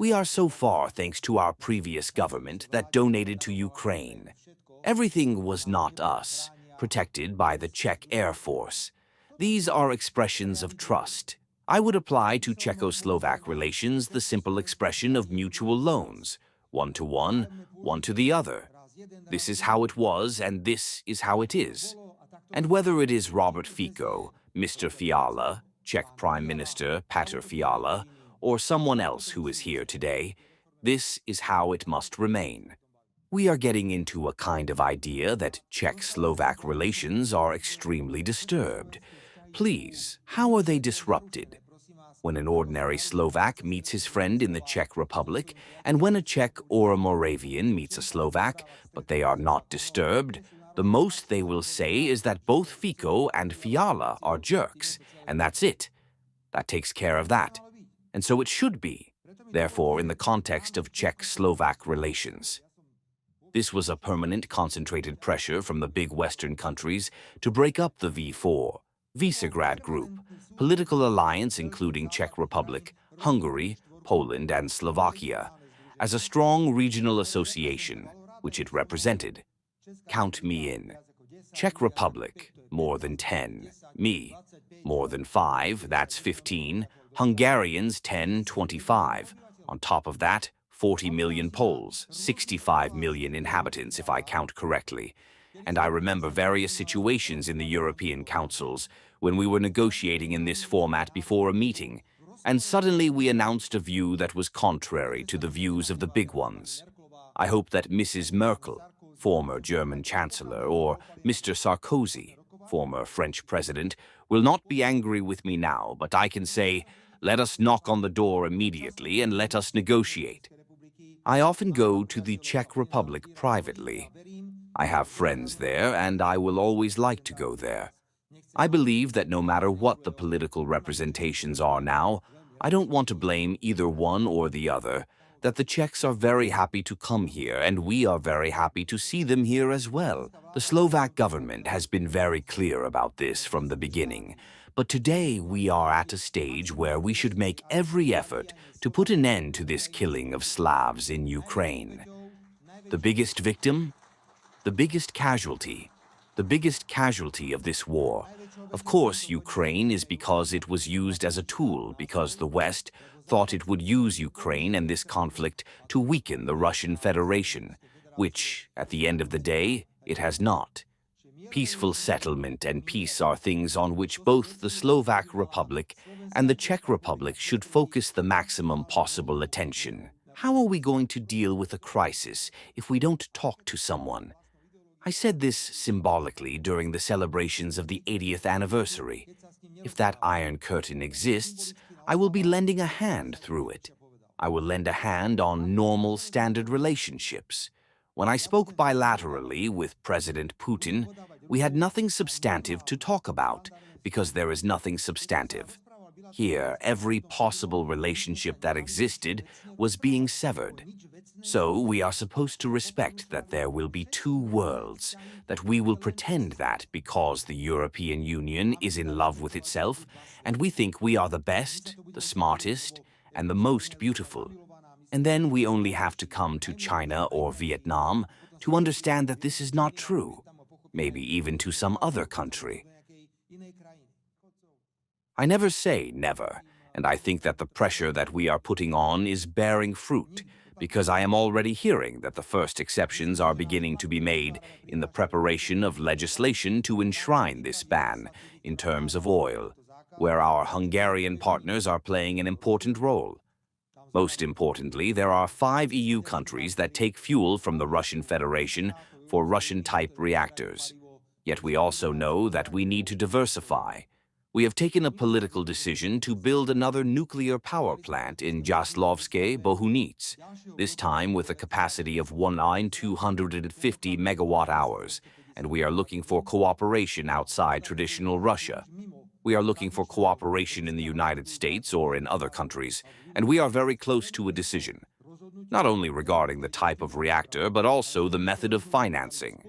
We are so far thanks to our previous government that donated to Ukraine. Everything was not us, protected by the Czech Air Force. These are expressions of trust. I would apply to Czech-Slovak relations the simple expression of mutual loans, one to one, one to the other. This is how it was, and this is how it is. And whether it is Robert Fico, Mr. Fiala, Czech Prime Minister Petr Fiala, or someone else who is here today, this is how it must remain. We are getting into a kind of idea that Czech-Slovak relations are extremely disturbed. Please, how are they disrupted? When an ordinary Slovak meets his friend in the Czech Republic, and when a Czech or a Moravian meets a Slovak, but they are not disturbed, the most they will say is that both Fico and Fiala are jerks, and that's it. That takes care of that. And so it should be, therefore, in the context of Czech-Slovak relations. This was a permanent concentrated pressure from the big Western countries to break up the V4, Visegrad Group, political alliance including Czech Republic, Hungary, Poland, and Slovakia, as a strong regional association, which it represented. Count me in. Czech Republic, more than 10. Me, more than 5, that's 15. Hungarians, 10, 25. On top of that, 40 million Poles, 65 million inhabitants if I count correctly. And I remember various situations in the European councils when we were negotiating in this format before a meeting, and suddenly we announced a view that was contrary to the views of the big ones. I hope that Mrs. Merkel, former German Chancellor, or Mr. Sarkozy, former French President, will not be angry with me now, but I can say, let us knock on the door immediately and let us negotiate. I often go to the Czech Republic privately. I have friends there, and I will always like to go there. I believe that no matter what the political representations are now, I don't want to blame either one or the other, that the Czechs are very happy to come here, and we are very happy to see them here as well. The Slovak government has been very clear about this from the beginning, but today we are at a stage where we should make every effort to put an end to this killing of Slavs in Ukraine. The biggest victim? The biggest casualty of this war. Of course, Ukraine is because it was used as a tool, because the West thought it would use Ukraine and this conflict to weaken the Russian Federation, which, at the end of the day, it has not. Peaceful settlement and peace are things on which both the Slovak Republic and the Czech Republic should focus the maximum possible attention. How are we going to deal with a crisis if we don't talk to someone? I said this symbolically during the celebrations of the 80th anniversary. If that Iron Curtain exists, I will be lending a hand through it. I will lend a hand on normal standard relationships. When I spoke bilaterally with President Putin, we had nothing substantive to talk about, because there is nothing substantive. Here, every possible relationship that existed was being severed. So we are supposed to respect that there will be two worlds, that we will pretend that because the European Union is in love with itself, and we think we are the best, the smartest, and the most beautiful. And then we only have to come to China or Vietnam to understand that this is not true, maybe even to some other country. I never say never, and I think that the pressure that we are putting on is bearing fruit, because I am already hearing that the first exceptions are beginning to be made in the preparation of legislation to enshrine this ban in terms of oil, where our Hungarian partners are playing an important role. Most importantly, there are 5 EU countries that take fuel from the Russian Federation for Russian-type reactors. Yet we also know that we need to diversify. We have taken a political decision to build another nuclear power plant in Jaslovské Bohunice, this time with a capacity of 250 megawatt-hours, and we are looking for cooperation outside traditional Russia. We are looking for cooperation in the United States or in other countries, and we are very close to a decision, not only regarding the type of reactor, but also the method of financing.